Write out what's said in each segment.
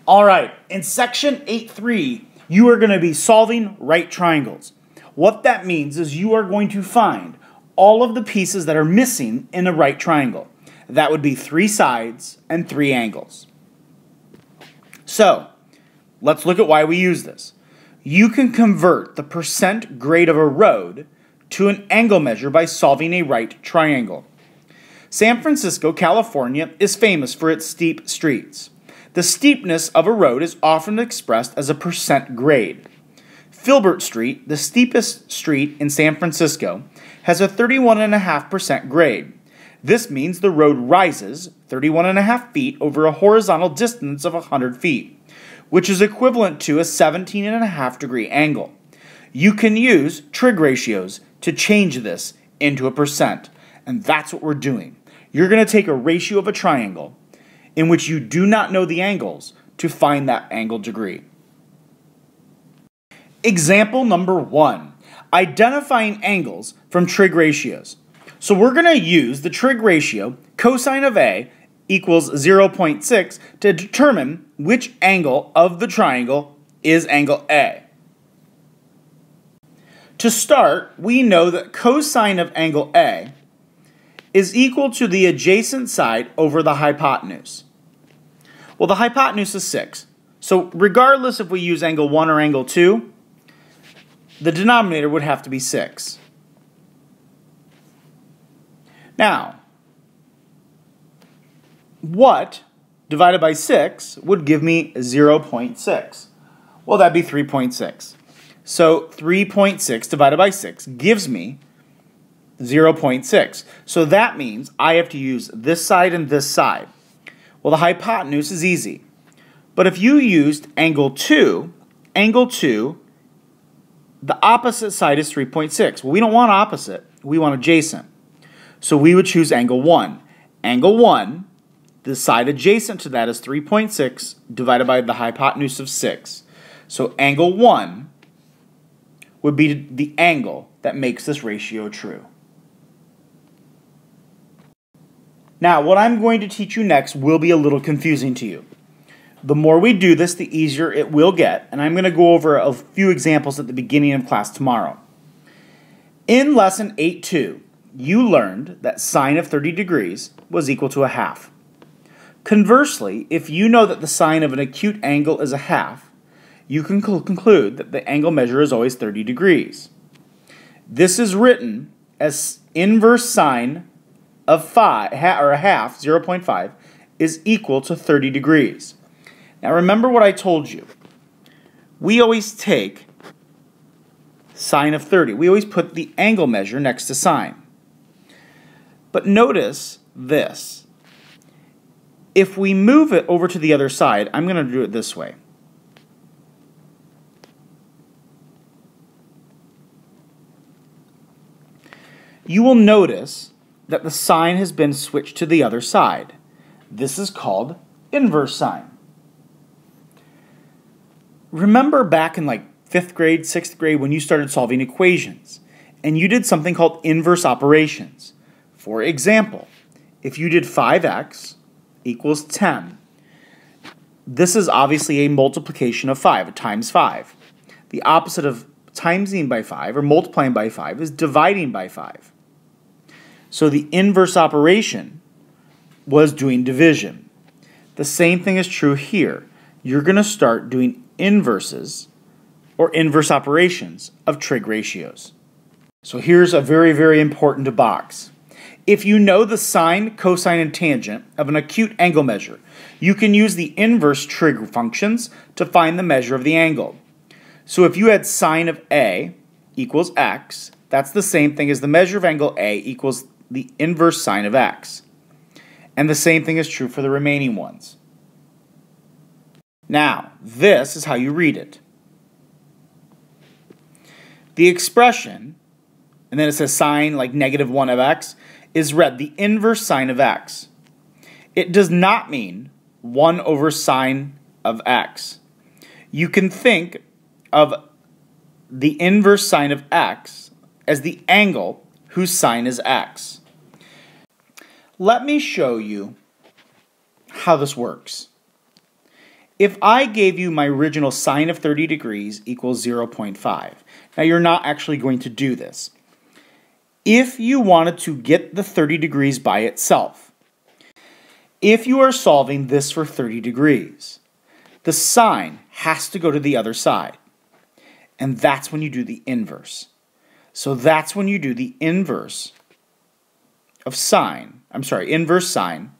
All right, in section 8.3, you are going to be solving right triangles. What that means is you are going to find all of the pieces that are missing in a right triangle. That would be 3 sides and 3 angles. So, let's look at why we use this. You can convert the percent grade of a road to an angle measure by solving a right triangle. San Francisco, California is famous for its steep streets. The steepness of a road is often expressed as a percent grade. Filbert Street, the steepest street in San Francisco, has a 31.5% grade. This means the road rises 31.5 feet over a horizontal distance of 100 feet, which is equivalent to a 17.5 degree angle. You can use trig ratios to change this into a percent, and that's what we're doing. You're going to take a ratio of a triangle in which you do not know the angles to find that angle degree. Example number 1, identifying angles from trig ratios. So we're going to use the trig ratio cosine of A equals 0.6 to determine which angle of the triangle is angle A. To start, we know that cosine of angle A is equal to the adjacent side over the hypotenuse. Well, the hypotenuse is 6. So regardless if we use angle 1 or angle 2, the denominator would have to be 6. Now, what divided by 6 would give me 0.6? Well, that'd be 3.6. So 3.6 divided by 6 gives me 0.6. So that means I have to use this side and this side. Well, the hypotenuse is easy. But if you used angle 2, the opposite side is 3.6. Well, we don't want opposite. We want adjacent. So we would choose angle 1. Angle 1, the side adjacent to that is 3.6 divided by the hypotenuse of 6. So angle 1 would be the angle that makes this ratio true. Now, what I'm going to teach you next will be a little confusing to you. The more we do this, the easier it will get, and I'm going to go over a few examples at the beginning of class tomorrow. In lesson 8.2, you learned that sine of 30 degrees was equal to a half. Conversely, if you know that the sine of an acute angle is a half, you can conclude that the angle measure is always 30 degrees. This is written as inverse sine of 5, or a half, 0.5, is equal to 30 degrees. Now remember what I told you. We always take sine of 30. We always put the angle measure next to sine. But notice this. If we move it over to the other side, I'm going to do it this way. You will notice that the sine has been switched to the other side. This is called inverse sine. Remember back in like 5th grade, 6th grade when you started solving equations and you did something called inverse operations. For example, if you did 5x equals 10, this is obviously a multiplication of 5, times 5. The opposite of timesing by 5 or multiplying by 5 is dividing by 5. So the inverse operation was doing division. The same thing is true here. You're going to start doing inverses or inverse operations of trig ratios. So here's a very, very important box. If you know the sine, cosine, and tangent of an acute angle measure, you can use the inverse trig functions to find the measure of the angle. So if you had sine of A equals x, that's the same thing as the measure of angle A equals the inverse sine of x. And the same thing is true for the remaining ones. Now, this is how you read it. The expression, and then it says sine like -1 of x, is read the inverse sine of x. It does not mean 1 over sine of x. You can think of the inverse sine of x as the angle whose sine is x. Let me show you how this works. If I gave you my original sine of 30 degrees equals 0.5, now you're not actually going to do this. If you wanted to get the 30 degrees by itself, if you are solving this for 30 degrees, the sine has to go to the other side. And that's when you do the inverse. So that's when you do the inverse of inverse sine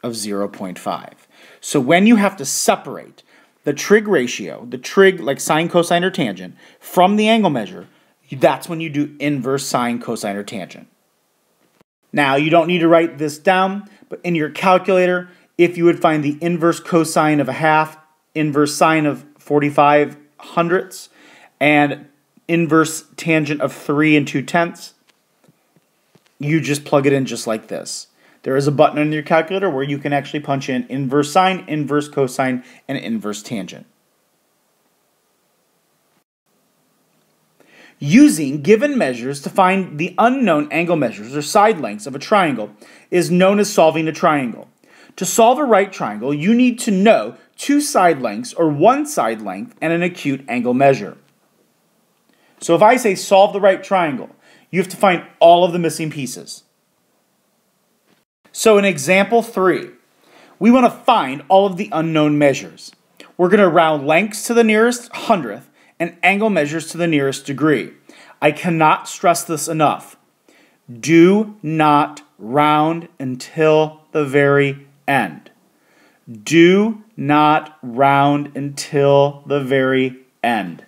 of 0.5. So when you have to separate the trig ratio, the trig like sine, cosine, or tangent, from the angle measure, that's when you do inverse sine, cosine, or tangent. Now, you don't need to write this down, but in your calculator, if you would find the inverse cosine of a half, inverse sine of 45 hundredths, and inverse tangent of 3 2/10, you just plug it in just like this. There is a button on your calculator where you can actually punch in inverse sine, inverse cosine, and inverse tangent. Using given measures to find the unknown angle measures or side lengths of a triangle is known as solving a triangle. To solve a right triangle, you need to know two side lengths or one side length and an acute angle measure. So if I say solve the right triangle, you have to find all of the missing pieces. So in example 3, we want to find all of the unknown measures. We're going to round lengths to the nearest hundredth and angle measures to the nearest degree. I cannot stress this enough. Do not round until the very end. Do not round until the very end.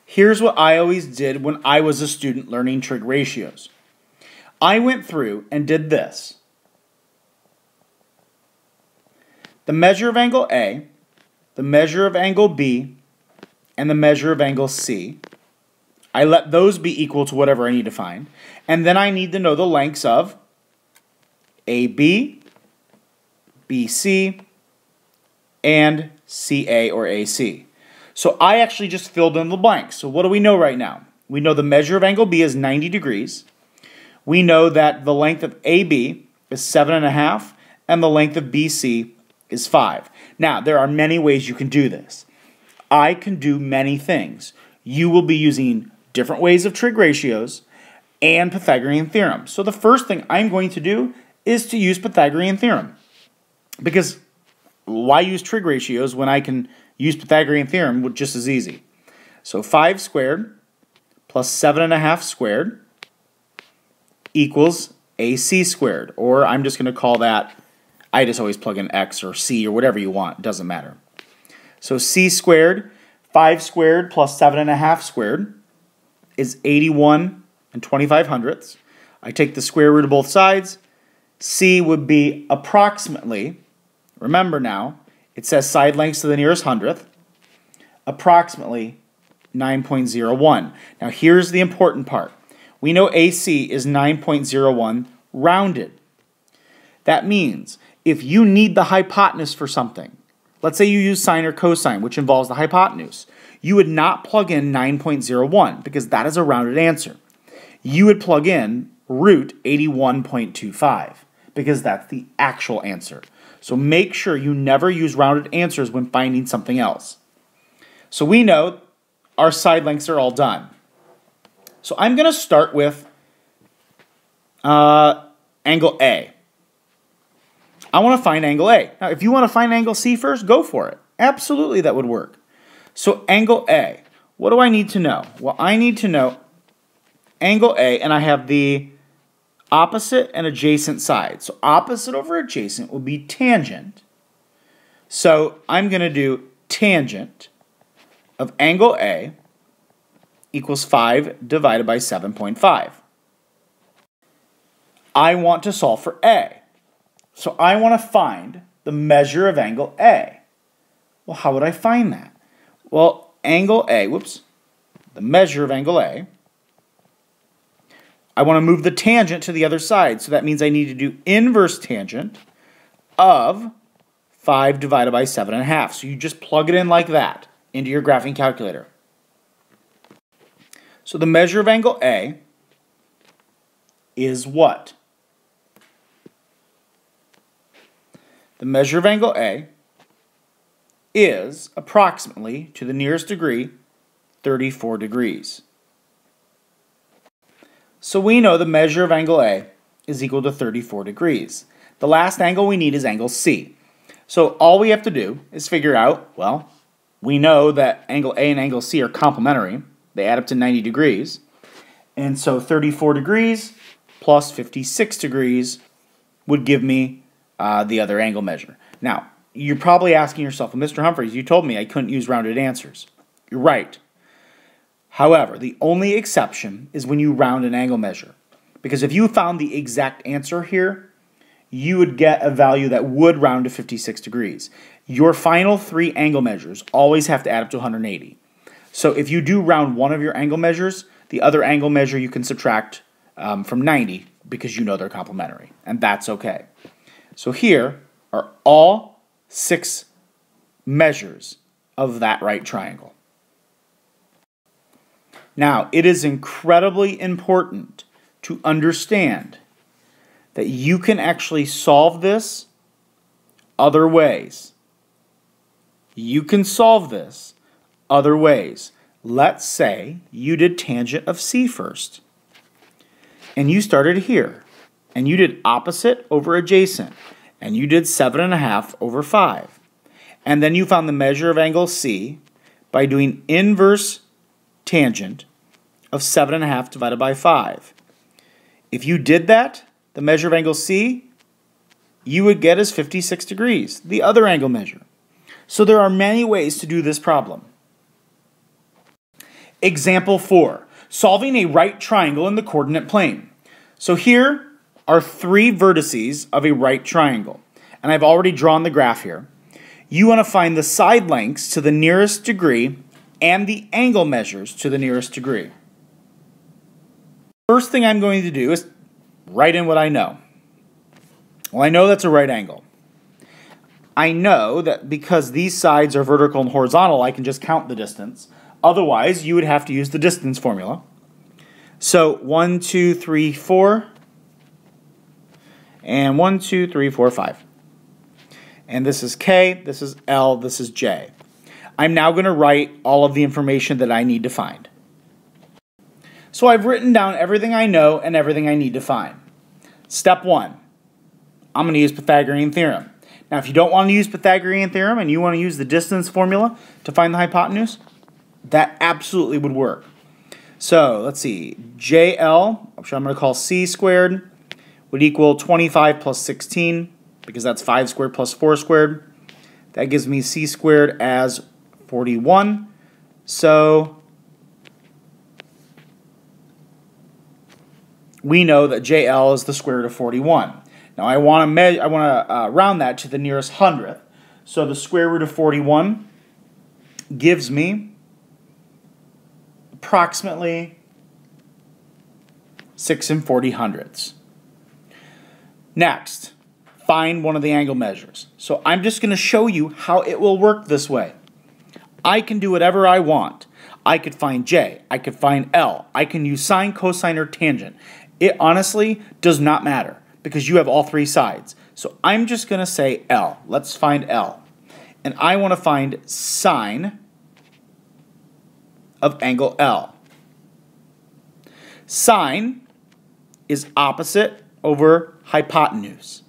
Here's what I always did when I was a student learning trig ratios. I went through and did this. The measure of angle A, the measure of angle B, and the measure of angle C. I let those be equal to whatever I need to find. And then I need to know the lengths of AB, BC, and CA or AC. So I actually just filled in the blanks. So what do we know right now? We know the measure of angle B is 90 degrees. We know that the length of AB is 7.5 and the length of BC is 5. Now, there are many ways you can do this. I can do many things. You will be using different ways of trig ratios and Pythagorean theorem. So the first thing I'm going to do is to use Pythagorean theorem. Because why use trig ratios when I can use Pythagorean theorem just as easy? So 5 squared plus 7.5 squared equals AC squared, or I'm just going to call that, I just always plug in X or C or whatever you want, it doesn't matter. So C squared, 5 squared plus 7.5 squared is 81 25 hundredths. I take the square root of both sides. C would be approximately, remember now, it says side lengths to the nearest hundredth, approximately 9.01. Now here's the important part. We know AC is 9.01 rounded. That means if you need the hypotenuse for something, let's say you use sine or cosine, which involves the hypotenuse, you would not plug in 9.01 because that is a rounded answer. You would plug in root 81.25 because that's the actual answer. So make sure you never use rounded answers when finding something else. So we know our side lengths are all done. So I'm going to start with angle A. I want to find angle A. Now, if you want to find angle C first, go for it. Absolutely, that would work. So angle A, what do I need to know? Well, I need to know angle A, and I have the opposite and adjacent side. So opposite over adjacent will be tangent. So I'm going to do tangent of angle A equals 5 divided by 7.5. I want to solve for A. So I want to find the measure of angle A. Well, how would I find that? Well, angle A, the measure of angle A, I want to move the tangent to the other side. So that means I need to do inverse tangent of 5 divided by 7.5. So you just plug it in like that into your graphing calculator. So the measure of angle A is what? the measure of angle A is approximately, to the nearest degree, 34 degrees. So we know the measure of angle A is equal to 34 degrees. The last angle we need is angle C. So all we have to do is figure out, well, we know that angle A and angle C are complementary. They add up to 90 degrees. And so 34 degrees plus 56 degrees would give me the other angle measure. Now, you're probably asking yourself, well, Mr. Humphreys, you told me I couldn't use rounded answers. You're right. However, the only exception is when you round an angle measure. Because if you found the exact answer here, you would get a value that would round to 56 degrees. Your final three angle measures always have to add up to 180. So if you do round one of your angle measures, the other angle measure you can subtract from 90 because you know they're complementary. And that's okay. So here are all 6 measures of that right triangle. Now, it is incredibly important to understand that you can actually solve this other ways. You can solve this other ways. Let's say you did tangent of C first. And you started here. And you did opposite over adjacent. And you did 7.5 over 5. And then you found the measure of angle C by doing inverse tangent of 7.5 divided by 5. If you did that, the measure of angle C, you would get is 56 degrees, the other angle measure. So there are many ways to do this problem. Example 4, solving a right triangle in the coordinate plane. So here are 3 vertices of a right triangle. And I've already drawn the graph here. You want to find the side lengths to the nearest degree and the angle measures to the nearest degree. First thing I'm going to do is write in what I know. Well, I know that's a right angle. I know that because these sides are vertical and horizontal, I can just count the distance. Otherwise, you would have to use the distance formula. So 1, 2, 3, 4. And 1, 2, 3, 4, 5. And this is K, this is L, this is J. I'm now going to write all of the information that I need to find. So I've written down everything I know and everything I need to find. Step 1, I'm going to use Pythagorean theorem. Now if you don't want to use Pythagorean theorem and you want to use the distance formula to find the hypotenuse, that absolutely would work. So let's see, JL, which I'm going to call C squared, would equal 25 plus 16, because that's 5 squared plus 4 squared. That gives me C squared as 41. So we know that JL is the square root of 41. Now I want to round that to the nearest hundredth. So the square root of 41 gives me approximately 6 40/100ths. Next, find one of the angle measures. So I'm just going to show you how it will work this way. I can do whatever I want. I could find J, I could find L, I can use sine, cosine, or tangent. It honestly does not matter because you have all 3 sides. So I'm just going to say L. Let's find L. And I want to find sine of angle L. Sine is opposite over hypotenuse.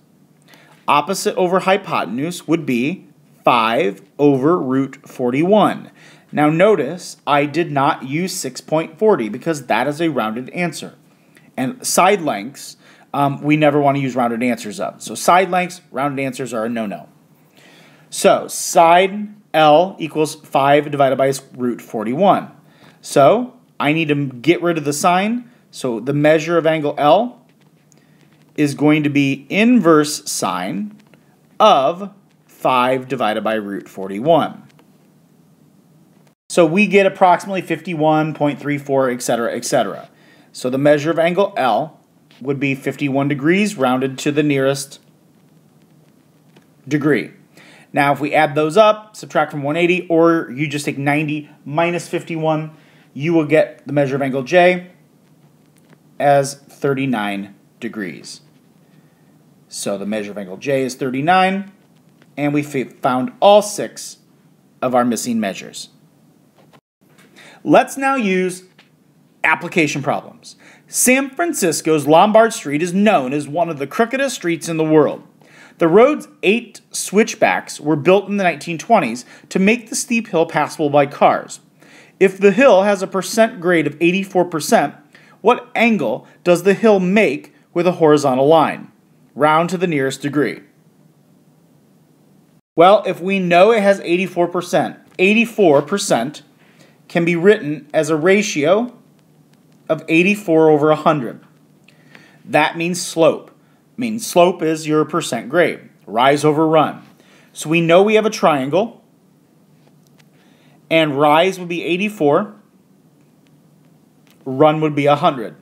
Opposite over hypotenuse would be 5 over root 41. Now notice I did not use 6.40 because that is a rounded answer. And side lengths, we never want to use rounded answers of. So side lengths, rounded answers are a no-no. So side L equals 5 divided by root 41. So I need to get rid of the sine. So the measure of angle L is going to be inverse sine of 5 divided by root 41. So we get approximately 51.34, etc., etc. So the measure of angle L would be 51 degrees rounded to the nearest degree. Now if we add those up, subtract from 180, or you just take 90 minus 51, you will get the measure of angle J as 39 degrees. So the measure of angle J is 39. and we found all 6 of our missing measures. Let's now use application problems. San Francisco's Lombard Street is known as one of the crookedest streets in the world. The road's 8 switchbacks were built in the 1920s to make the steep hill passable by cars. If the hill has a percent grade of 84%, what angle does the hill make with a horizontal line? Round to the nearest degree. Well, if we know it has 84%, 84% can be written as a ratio of 84 over 100. That means slope. Slope is your percent grade. Rise over run. So we know we have a triangle, and rise would be 84, run would be 100.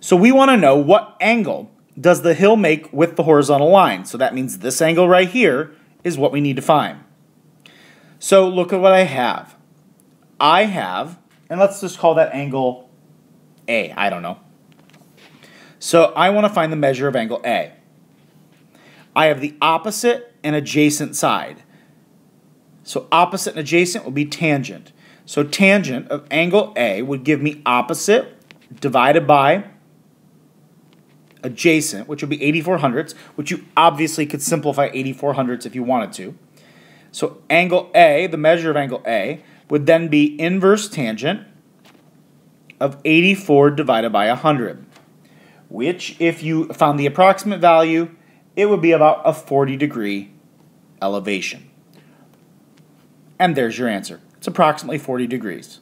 So we want to know what angle does the hill make with the horizontal line. So that means this angle right here is what we need to find. So look at what I have. I have, and let's just call that angle A. I don't know. So I want to find the measure of angle A. I have the opposite and adjacent side. So opposite and adjacent will be tangent. So tangent of angle A would give me opposite divided by adjacent, which would be 84 hundredths, which you obviously could simplify 84 hundredths if you wanted to. So angle A, the measure of angle A, would then be inverse tangent of 84 divided by 100, which, if you found the approximate value, it would be about a 40-degree elevation. And there's your answer. It's approximately 40 degrees.